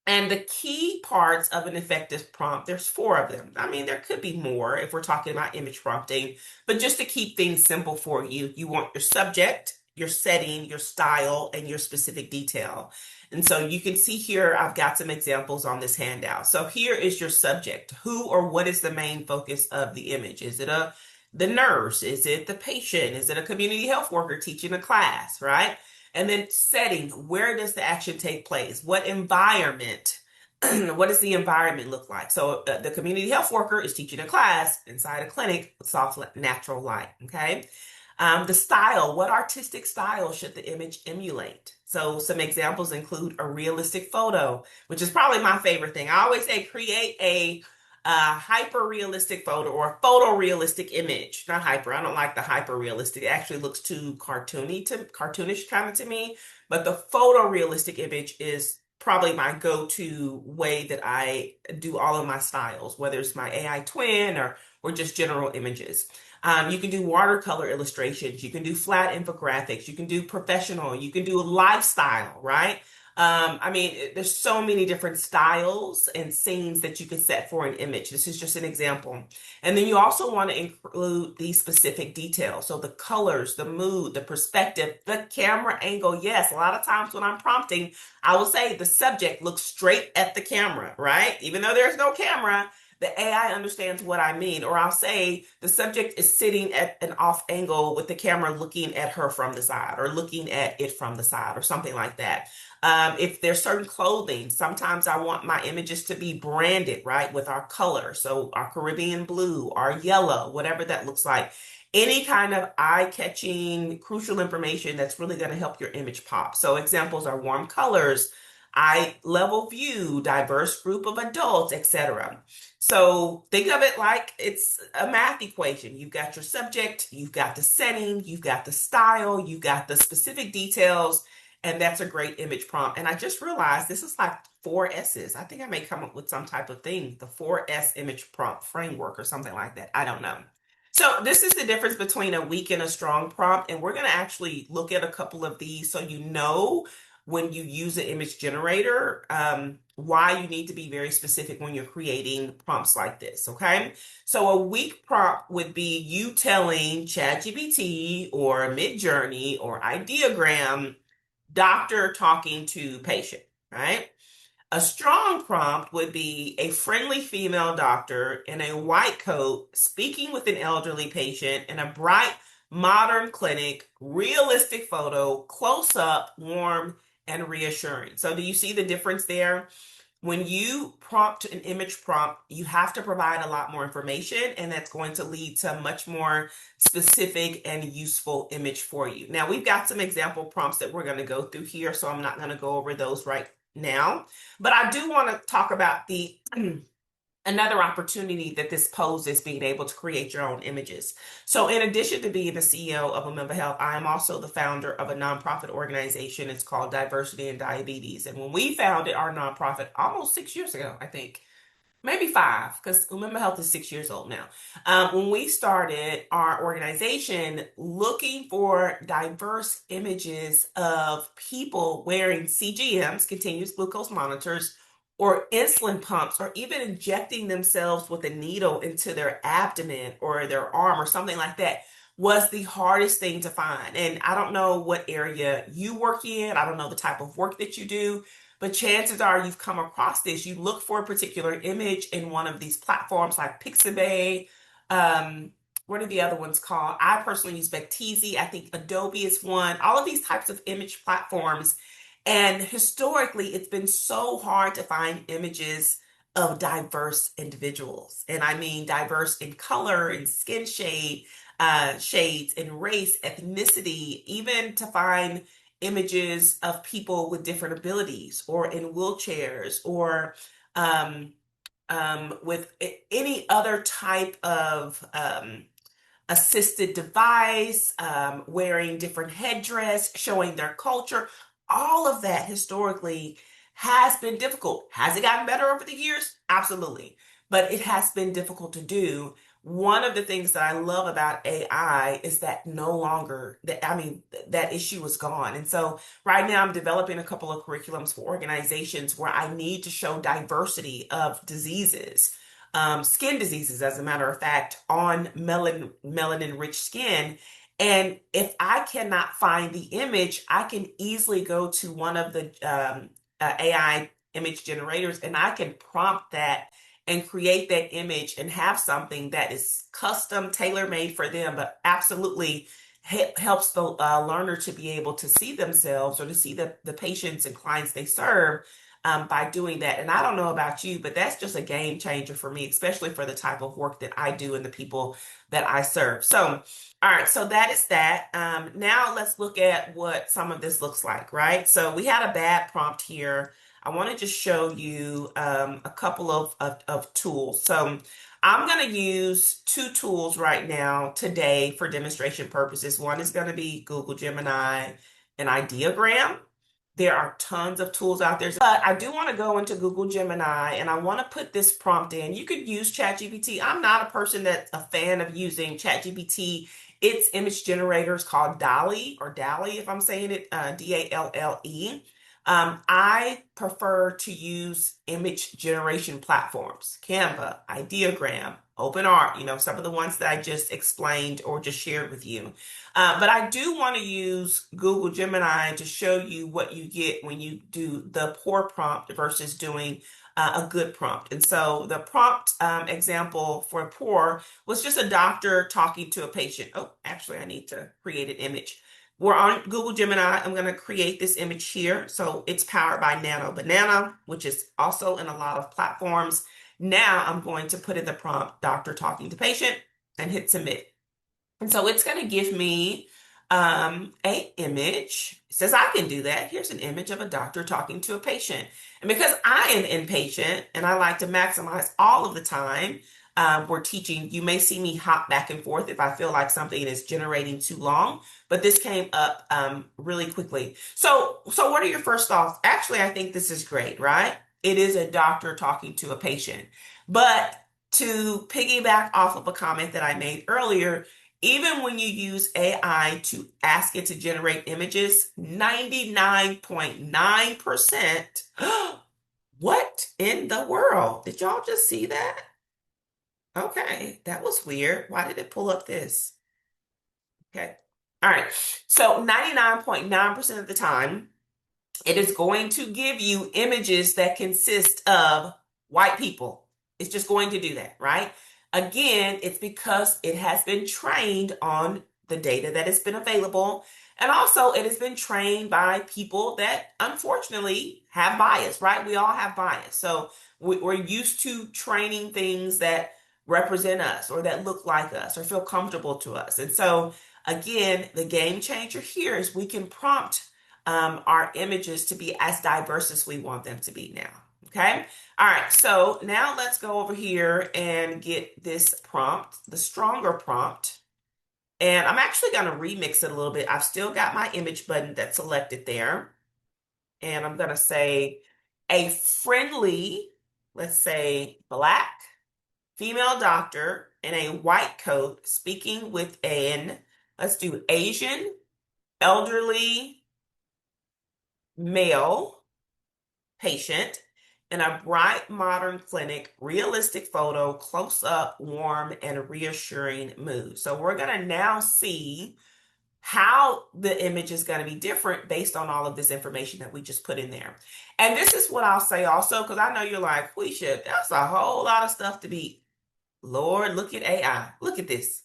And the key parts of an effective prompt, there's four of them. I mean, there could be more if we're talking about image prompting, but just to keep things simple for you, you want your subject, your setting, your style, and your specific detail. And so you can see here, I've got some examples on this handout. So here is your subject. Who or what is the main focus of the image? Is it the nurse? Is it the patient? Is it a community health worker teaching a class, right? And then setting, where does the action take place? What environment? What does the environment look like? So the community health worker is teaching a class inside a clinic with soft natural light. Okay. The style, what artistic style should the image emulate? So some examples include a realistic photo, which is probably my favorite thing. I always say create a hyper realistic photo or a photorealistic image. Not hyper. I don't like the hyper realistic. It actually looks too cartoonish kind of to me. But the photorealistic image is probably my go-to way that I do all of my styles, whether it's my AI twin or just general images. You can do watercolor illustrations. You can do flat infographics. You can do professional. You can do lifestyle, right? I mean, there's so many different styles and scenes that you can set for an image. This is just an example. And then you also want to include these specific details. So the colors, the mood, the perspective, the camera angle. Yes, a lot of times when I'm prompting, I will say the subject looks straight at the camera, right? Even though there's no camera, the AI understands what I mean. Or I'll say the subject is sitting at an off angle with the camera looking at her from the side or looking at it from the side or something like that. If there's certain clothing, sometimes I want my images to be branded, right, with our color. So our Caribbean blue, our yellow, whatever that looks like. Any kind of eye-catching, crucial information that's really going to help your image pop. So examples are warm colors, eye level view, diverse group of adults, etc. So think of it like it's a math equation. You've got your subject, you've got the setting, you've got the style, you've got the specific details, and that's a great image prompt. And I just realized this is like four S's. I think I may come up with some type of thing, the 4S image prompt framework or something like that. I don't know. So this is the difference between a weak and a strong prompt. And we're going to actually look at a couple of these so you know when you use an image generator, why you need to be very specific when you're creating prompts like this, okay? So a weak prompt would be you telling ChatGPT or Midjourney or Ideogram, doctor talking to patient, right? A strong prompt would be a friendly female doctor in a white coat speaking with an elderly patient in a bright, modern clinic, realistic photo, close up, warm, and reassuring. So, do you see the difference there? When you prompt an image prompt, you have to provide a lot more information, and that's going to lead to much more specific and useful image for you. Now, we've got some example prompts that we're going to go through here, so I'm not going to go over those right now. But I do want to talk about the another opportunity that this poses, being able to create your own images. So in addition to being the CEO of Remember Health, I am also the founder of a nonprofit organization. It's called Diversity in Diabetes. And when we founded our nonprofit almost 6 years ago, I think, maybe five, because Remember Health is 6 years old now. When we started our organization looking for diverse images of people wearing CGMs, continuous glucose monitors, or insulin pumps, or even injecting themselves with a needle into their abdomen or their arm or something like that, was the hardest thing to find. And I don't know what area you work in. I don't know the type of work that you do, but chances are you've come across this. You look for a particular image in one of these platforms like Pixabay. What are the other ones called? I personally use Becteezy. I think Adobe is one. All of these types of image platforms. And historically, it's been so hard to find images of diverse individuals. And I mean diverse in color and skin shades and race, ethnicity, even to find images of people with different abilities or in wheelchairs or with any other type of assisted device, wearing different headdress, showing their culture. All of that historically has been difficult. Has it gotten better over the years? Absolutely. But it has been difficult to do one of the things that I love about AI is that no longer that, I mean, that issue is gone. And so right now I'm developing a couple of curriculums for organizations where I need to show diversity of diseases, skin diseases, as a matter of fact, on melanin rich skin. And if I cannot find the image, I can easily go to one of the AI image generators and I can prompt that and create that image and have something that is custom, tailor made for them, but absolutely helps the learner to be able to see themselves or to see the patients and clients they serve by doing that. And I don't know about you, but that's just a game changer for me, especially for the type of work that I do and the people that I serve. So, all right, so that is that. Now let's look at what some of this looks like, right? So we had a bad prompt here. I want to just show you a couple of tools. So I'm going to use two tools right now today for demonstration purposes. One is going to be Google Gemini and Ideogram. There are tons of tools out there, but I do want to go into Google Gemini and I want to put this prompt in. You could use ChatGPT. I'm not a person that's a fan of using ChatGPT. Its image generator is called Dolly or Dally, if I'm saying it, Dalle. I prefer to use image generation platforms, Canva, Ideogram, OpenArt, some of the ones that I just explained or just shared with you. But I do want to use Google Gemini to show you what you get when you do the poor prompt versus doing a good prompt. And so the prompt example for poor was just a doctor talking to a patient. Oh, actually, I need to create an image. We're on Google Gemini. I'm going to create this image here. So it's powered by Nano Banana, which is also in a lot of platforms. Now I'm going to put in the prompt, doctor talking to patient, and hit submit. And so it's going to give me a image. It says I can do that. Here's an image of a doctor talking to a patient. And because I am impatient and I like to maximize all of the time, we're teaching, you may see me hop back and forth if I feel like something is generating too long, but this came up really quickly. So what are your first thoughts? Actually, I think this is great, right? It is a doctor talking to a patient. But to piggyback off of a comment that I made earlier, even when you use AI to ask it to generate images, 99.9%, what in the world? Did y'all just see that? Okay, that was weird. Why did it pull up this? Okay. All right. So 99.9% of the time, it is going to give you images that consist of white people. It's just going to do that, right? Again, it's because it has been trained on the data that has been available. And also, it has been trained by people that unfortunately have bias, right? We all have bias. So we're used to training things that represent us or that look like us or feel comfortable to us. And so, again, the game changer here is we can prompt our images to be as diverse as we want them to be now. Okay. All right. So now let's go over here and get this prompt, the stronger prompt. And I'm actually going to remix it a little bit. I've still got my image button that's selected there. And I'm going to say a friendly, let's say black female doctor in a white coat speaking with let's do Asian, elderly, male patient in a bright modern clinic, realistic photo, close up, warm, and reassuring mood. So we're going to now see how the image is going to be different based on all of this information that we just put in there. And this is what I'll say also, because I know you're like, Quisha, that's a whole lot of stuff to be. Lord, look at AI. Look at this.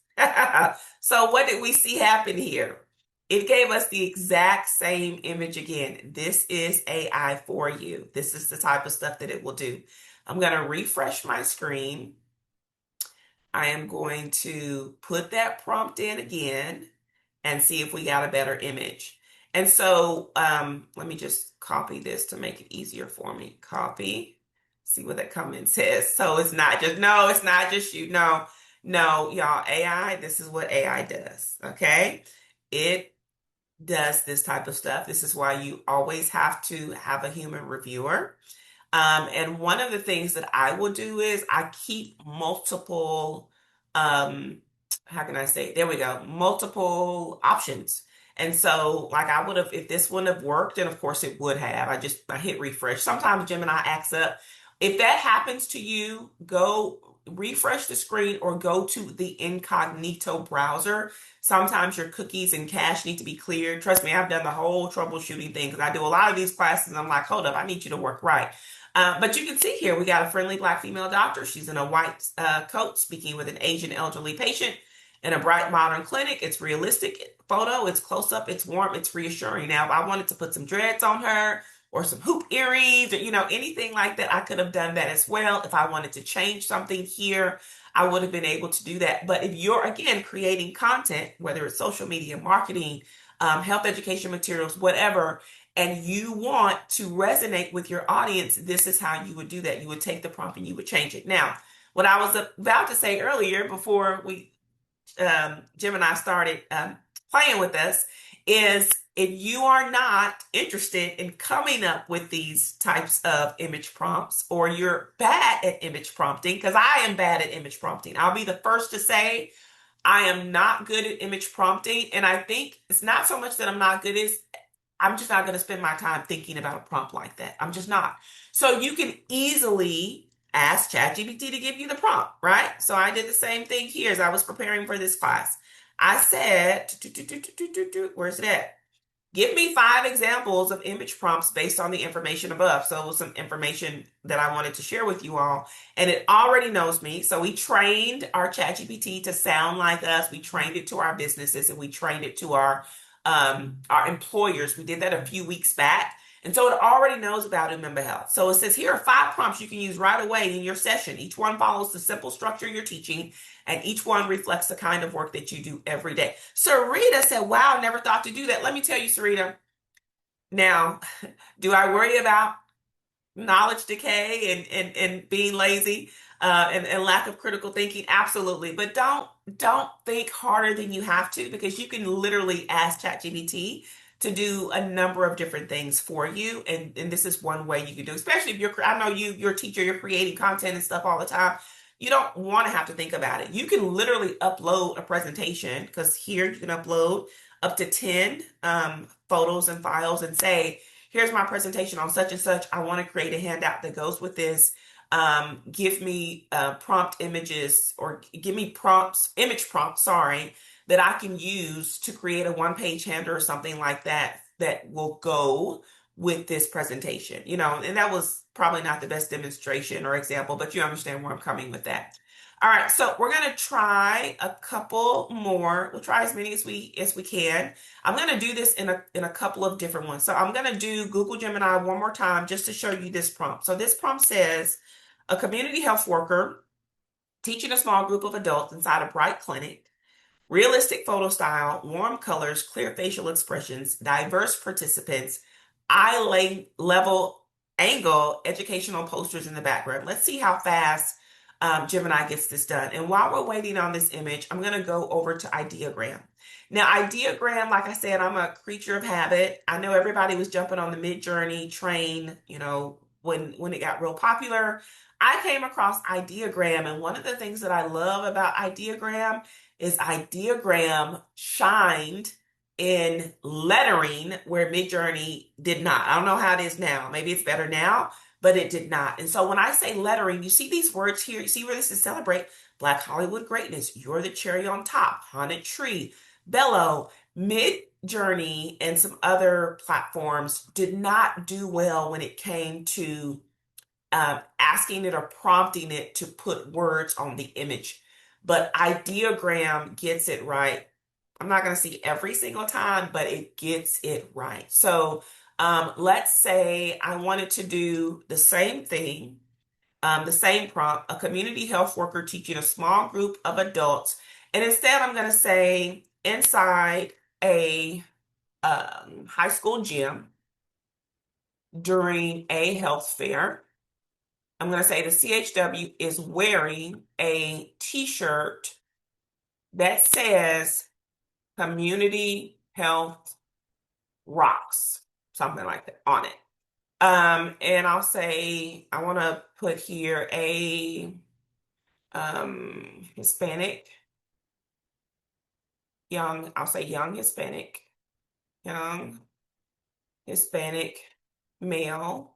So what did we see happen here? It gave us the exact same image again. This is AI for you. This is the type of stuff that it will do. I'm going to refresh my screen. I am going to put that prompt in again and see if we got a better image. And so let me just copy this to make it easier for me. Copy. See what that comment says. So it's not just, no, it's not just you. No, y'all, AI, this is what AI does. Okay. It does this type of stuff. This is why you always have to have a human reviewer. And one of the things that I will do is I keep multiple um, how can I say? There we go. Multiple options. And so, like I would have, if this wouldn't have worked, then of course it would have. I hit refresh. Sometimes Gemini acts up. If that happens to you, go refresh the screen or go to the incognito browser. Sometimes your cookies and cache need to be cleared. Trust me, I've done the whole troubleshooting thing because I do a lot of these classes and I'm like, hold up, I need you to work right. But you can see here, we got a friendly black female doctor. She's in a white coat speaking with an Asian elderly patient in a bright modern clinic. It's realistic photo. It's close up. It's warm. It's reassuring. Now, if I wanted to put some dreads on her or some hoop earrings or, anything like that, I could have done that as well. If I wanted to change something here, I would have been able to do that. But if you're, again, creating content, whether it's social media marketing, health education materials, whatever, and you want to resonate with your audience, this is how you would do that. You would take the prompt and you would change it. Now, what I was about to say earlier before Gemini started playing with us is if you are not interested in coming up with these types of image prompts or you're bad at image prompting, because I am bad at image prompting. I'll be the first to say I am not good at image prompting. And I think it's not so much that I'm not good at I'm just not going to spend my time thinking about a prompt like that. I'm just not. So you can easily ask ChatGPT to give you the prompt, right? So I did the same thing here as I was preparing for this class. I said, where's it at? Give me 5 examples of image prompts based on the information above. So it was some information that I wanted to share with you all. And it already knows me. So we trained our ChatGPT to sound like us. We trained it to our businesses and we trained it to our employers. We did that a few weeks back. And so it already knows about member health. So it says here are 5 prompts you can use right away in your session. Each one follows the simple structure you're teaching, and each one reflects the kind of work that you do every day. Sarita said, wow, never thought to do that. Let me tell you, Sarita. Now, do I worry about knowledge decay and being lazy and lack of critical thinking? Absolutely. But don't think harder than you have to, because you can literally ask ChatGPT to do a number of different things for you. And this is one way you can do, especially if I know you're a teacher, you're creating content and stuff all the time. You don't want to have to think about it. You can literally upload a presentation, because here you can upload up to 10 photos and files and say, here's my presentation on such and such. I want to create a handout that goes with this. Give me prompt images, or give me image prompts, sorry, that I can use to create a one-page handout or something like that that will go with this presentation. And that was probably not the best demonstration or example, but you understand where I'm coming with that. All right, so we're going to try a couple more. We'll try as many as we can. I'm going to do this in a couple of different ones. So I'm going to do Google Gemini one more time just to show you this prompt. So this prompt says, a community health worker teaching a small group of adults inside a bright clinic, realistic photo style, warm colors, clear facial expressions, diverse participants, eye level angle, educational posters in the background. Let's see how fast Gemini gets this done. And while we're waiting on this image, I'm going to go over to Ideogram. Now, Ideogram, like I said, I'm a creature of habit. I know everybody was jumping on the Mid-Journey train, when it got real popular. I came across Ideogram, and one of the things that I love about Ideogram is Ideogram shined in lettering where Midjourney did not. I don't know how it is now. Maybe it's better now, but it did not. And so when I say lettering, you see these words here. You see where this is celebrate Black Hollywood greatness. You're the cherry on top. Haunted tree. Bellow. Midjourney and some other platforms did not do well when it came to asking it or prompting it to put words on the image. But Ideogram gets it right. I'm not going to see every single time, but it gets it right. So let's say I wanted to do the same thing, the same prompt, a community health worker teaching a small group of adults. And instead, I'm going to say inside a high school gym during a health fair. I'm going to say the CHW is wearing a t-shirt that says community health rocks, something like that on it. And I'll say, I want to put here Hispanic, young, I'll say young Hispanic male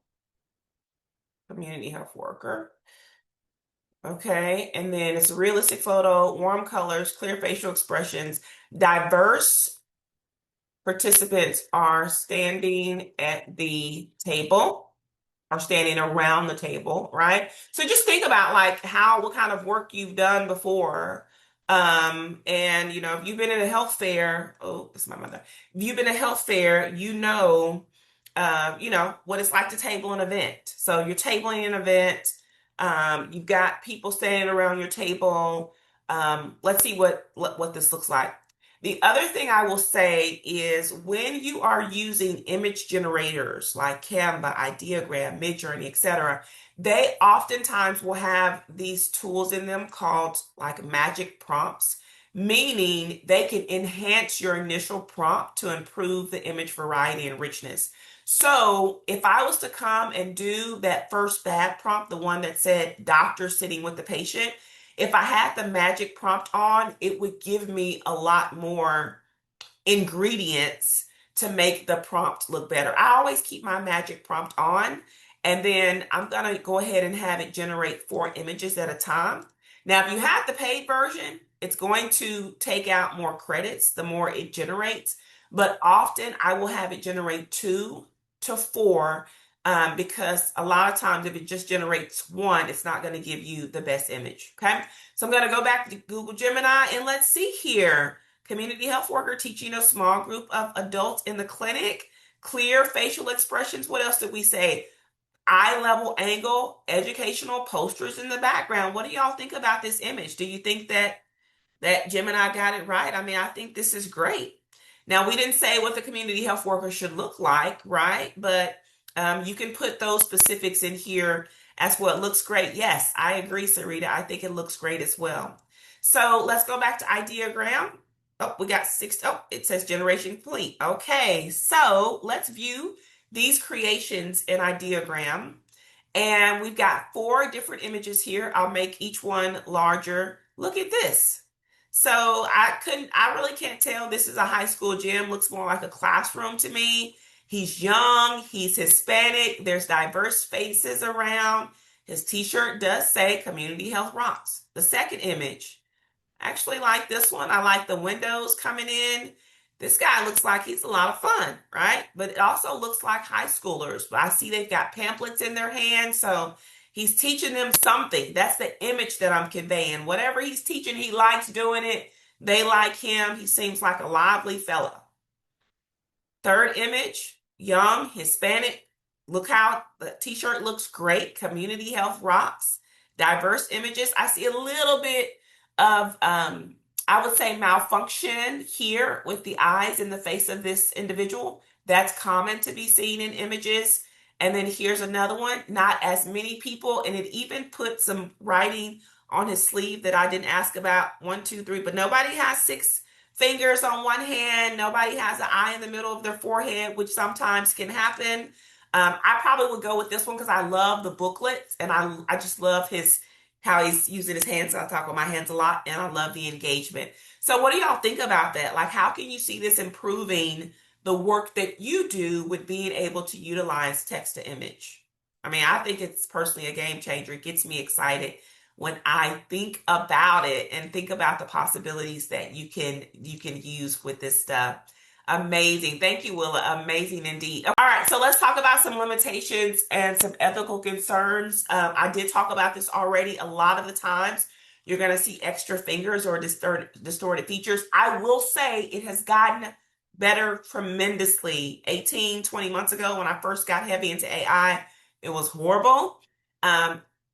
community health worker. Okay, and then it's a realistic photo, warm colors, clear facial expressions, diverse participants are standing at the table, are standing around the table, right? So just think about like what kind of work you've done before. And if you've been in a health fair, oh, this is my mother. If you've been in a health fair, what it's like to table an event. So you're tabling an event. You've got people standing around your table. Let's see what this looks like. The other thing I will say is when you are using image generators like Canva, Ideogram, Midjourney, etc., they oftentimes will have these tools in them called like magic prompts, meaning they can enhance your initial prompt to improve the image variety and richness. So if I was to come and do that first bad prompt, the one that said doctor sitting with the patient, if I had the magic prompt on, it would give me a lot more ingredients to make the prompt look better. I always keep my magic prompt on, and then I'm gonna go ahead and have it generate 4 images at a time. Now, if you have the paid version, it's going to take out more credits the more it generates, but often I will have it generate 2 to 4 because a lot of times if it just generates one, it's not going to give you the best image. Okay, so I'm going to go back to Google Gemini and let's see here. Community health worker teaching a small group of adults in the clinic. Clear facial expressions. What else did we say? Eye level angle, educational posters in the background. What do y'all think about this image? Do you think that Gemini got it right? I mean, I think this is great. Now, we didn't say what the community health worker should look like, right? But you can put those specifics in here as well. It looks great. Yes, I agree, Sarita. I think it looks great as well. So let's go back to ideogram. Oh, we got 6. Oh, it says generation complete. Okay, so let's view these creations in ideogram. And we've got 4 different images here. I'll make each one larger. Look at this. So I really can't tell. This is a high school gym. Looks more like a classroom to me. He's young. He's Hispanic. There's diverse faces around. His t-shirt does say Community Health Rocks. The second image, I actually like this one. I like the windows coming in. This guy looks like he's a lot of fun, right? But it also looks like high schoolers. But I see they've got pamphlets in their hands. So he's teaching them something. That's the image that I'm conveying. Whatever he's teaching, he likes doing it. They like him. He seems like a lively fellow. Third image, young, Hispanic. Look how the t-shirt looks great. Community Health Rocks. Diverse images. I see a little bit of, I would say, malfunction here with the eyes in the face of this individual. That's common to be seen in images. And then here's another one. Not as many people. And it even put some writing on his sleeve that I didn't ask about. 1, 2, 3. But nobody has 6 fingers on one hand. Nobody has an eye in the middle of their forehead, which sometimes can happen. I probably would go with this one because I love the booklets and I just love how he's using his hands. I talk with my hands a lot and I love the engagement. So what do y'all think about that? Like, how can you see this improving the work that you do with being able to utilize text to image? I mean, I think it's personally a game changer. It gets me excited when I think about it and think about the possibilities that you can use with this stuff. Amazing. Thank you, Willa. Amazing indeed. All right, so let's talk about some limitations and some ethical concerns. I did talk about this already. A lot of the times you're going to see extra fingers or distorted features. I will say it has gotten better tremendously. 18, 20 months ago when I first got heavy into AI, it was horrible.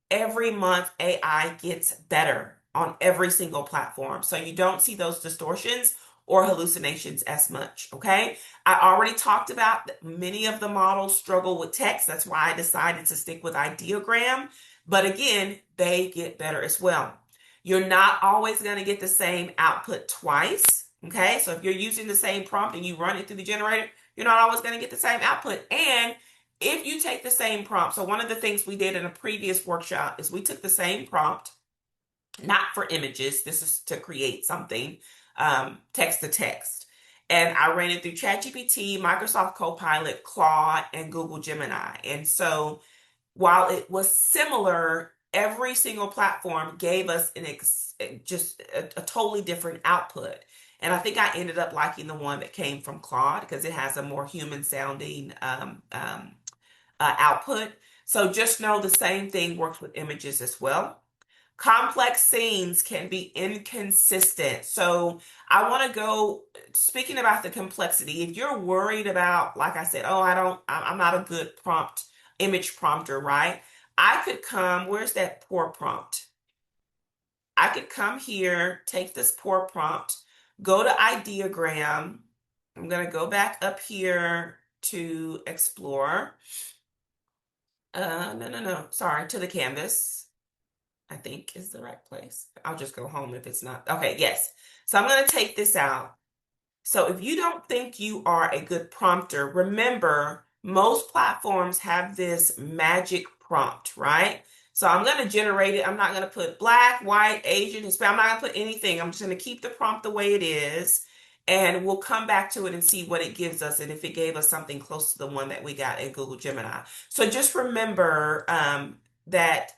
Every month AI gets better on every single platform. So you don't see those distortions or hallucinations as much, okay? I already talked about that many of the models struggle with text. That's why I decided to stick with ideogram. But again, they get better as well. You're not always going to get the same output twice, okay? So if you're using the same prompt and you run it through the generator, you're not always going to get the same output. And if you take the same prompt, so one of the things we did in a previous workshop is we took the same prompt not for images. This is to create something, text to text. And I ran it through ChatGPT, Microsoft Copilot, Claude, and Google Gemini. And so while it was similar, every single platform gave us just a totally different output. And I think I ended up liking the one that came from Claude because it has a more human sounding output. So just know the same thing works with images as well. Complex scenes can be inconsistent. So I want to go speaking about the complexity. If you're worried about, like I said, oh, I'm not a good image prompter, right? I could come, where's that poor prompt? I could come here, take this poor prompt, go to ideogram. I'm going to go back up here to explore. No. Sorry, to the canvas. I think is the right place. I'll just go home if it's not. Okay, yes. So I'm going to take this out. So if you don't think you are a good prompter, remember most platforms have this magic prompt, right? So I'm going to generate it. I'm not going to put black, white, Asian, Hispanic. I'm not going to put anything. I'm just going to keep the prompt the way it is. And we'll come back to it and see what it gives us and if it gave us something close to the one that we got in Google Gemini. So just remember that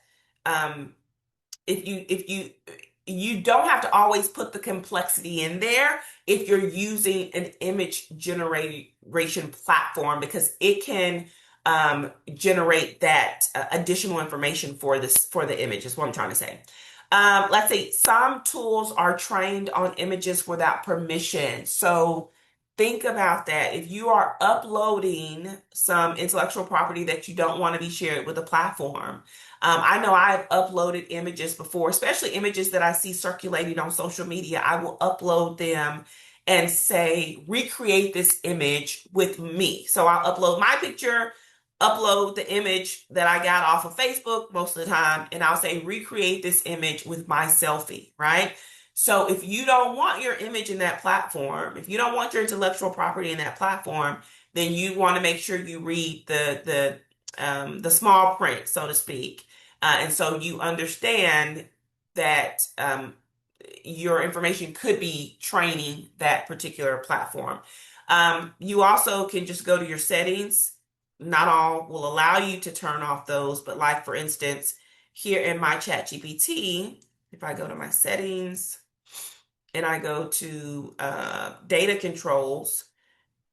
um, if you don't have to always put the complexity in there if you're using an image generation platform because it can generate that additional information for the image is what I'm trying to say. Let's see, some tools are trained on images without permission. So think about that. If you are uploading some intellectual property that you don't want to be shared with a platform, I know I've uploaded images before, especially images that I see circulating on social media. I will upload them and say, recreate this image with me. So I'll upload my picture, upload the image that I got off of Facebook most of the time, and I'll say, recreate this image with my selfie, right? So if you don't want your image in that platform, if you don't want your intellectual property in that platform, then you want to make sure you read the small print, so to speak. And so you understand that your information could be training that particular platform. You also can just go to your settings. Not all will allow you to turn off those, but like for instance, here in my chat GPT, if I go to my settings and I go to data controls,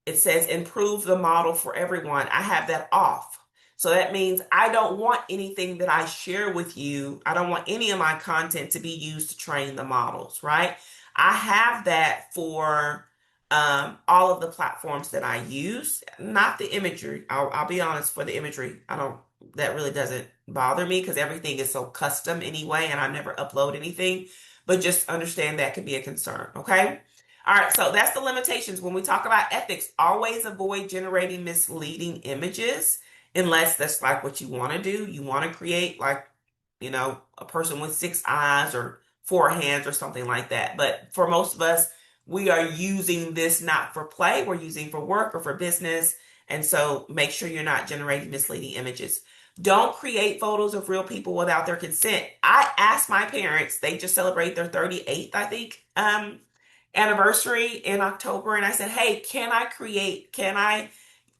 it says improve the model for everyone. I have that off. So that means I don't want anything that I share with you. I don't want any of my content to be used to train the models, right? I have that for all of the platforms that I use, not the imagery. I'll be honest, for the imagery, that really doesn't bother me because everything is so custom anyway, and I never upload anything. But just understand that could be a concern, okay? All right, so that's the limitations. When we talk about ethics, always avoid generating misleading images unless that's like what you want to do. You want to create like, a person with six eyes or four hands or something like that. But for most of us, we are using this not for play, we're using for work or for business. And so make sure you're not generating misleading images. Don't create photos of real people without their consent. I asked my parents, they just celebrate their 38th, I think, anniversary in October. And I said, hey, can I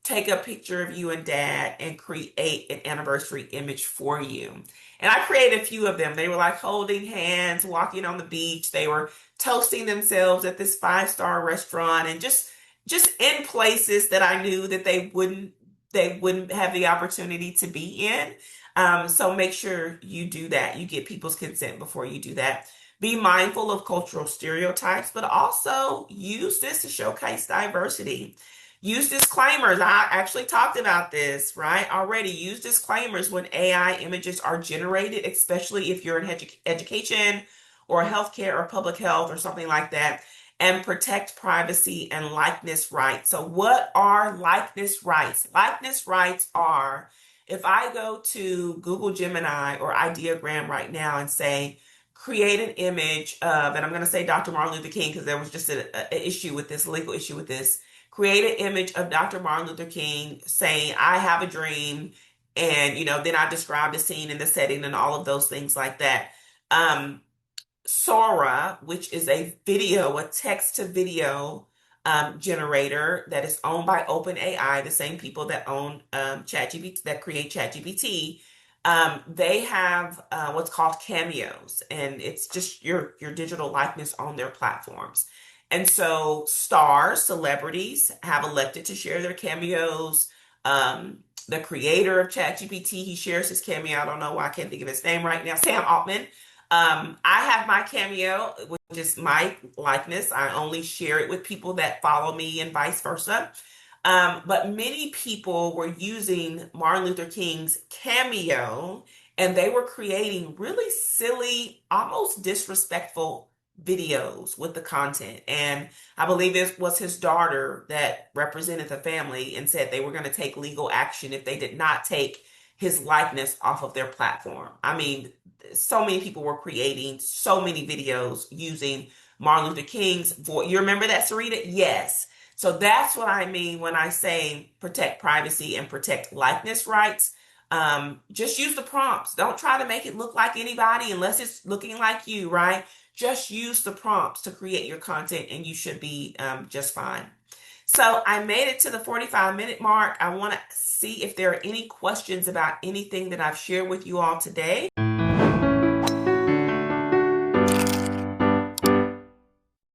take a picture of you and dad and create an anniversary image for you? And I created a few of them. They were like holding hands, walking on the beach. They were toasting themselves at this five-star restaurant and just in places that I knew that they wouldn't have the opportunity to be in. So make sure you do that. You get people's consent before you do that. Be mindful of cultural stereotypes, but also use this to showcase diversity. Use disclaimers. I actually talked about this, right? Already use disclaimers when AI images are generated, especially if you're in education or healthcare or public health or something like that, and protect privacy and likeness rights. So what are likeness rights? Likeness rights are if I go to Google Gemini or Ideogram right now and say, create an image of, and I'm going to say Dr. Martin Luther King because there was just an issue with this, legal issue with this. Create an image of Dr. Martin Luther King saying, I have a dream. And, then I describe the scene and the setting and all of those things like that. Sora, which is a text to video generator that is owned by OpenAI, the same people that own ChatGPT, that create ChatGPT. They have what's called cameos, and it's just your digital likeness on their platforms. And so stars, celebrities have elected to share their cameos. The creator of ChatGPT, he shares his cameo. I don't know why I can't think of his name right now. Sam Altman. I have my cameo, which is my likeness. I only share it with people that follow me and vice versa. But many people were using Martin Luther King's cameo and they were creating really silly, almost disrespectful videos with the content. And I believe it was his daughter that represented the family and said they were going to take legal action if they did not take his likeness off of their platform. I mean, so many people were creating so many videos using Martin Luther King's voice. You remember that, Sarita? Yes. So that's what I mean when I say protect privacy and protect likeness rights. Just use the prompts. Don't try to make it look like anybody unless it's looking like you, right? Just use the prompts to create your content and you should be just fine. So I made it to the 45-minute mark. I want to see if there are any questions about anything that I've shared with you all today.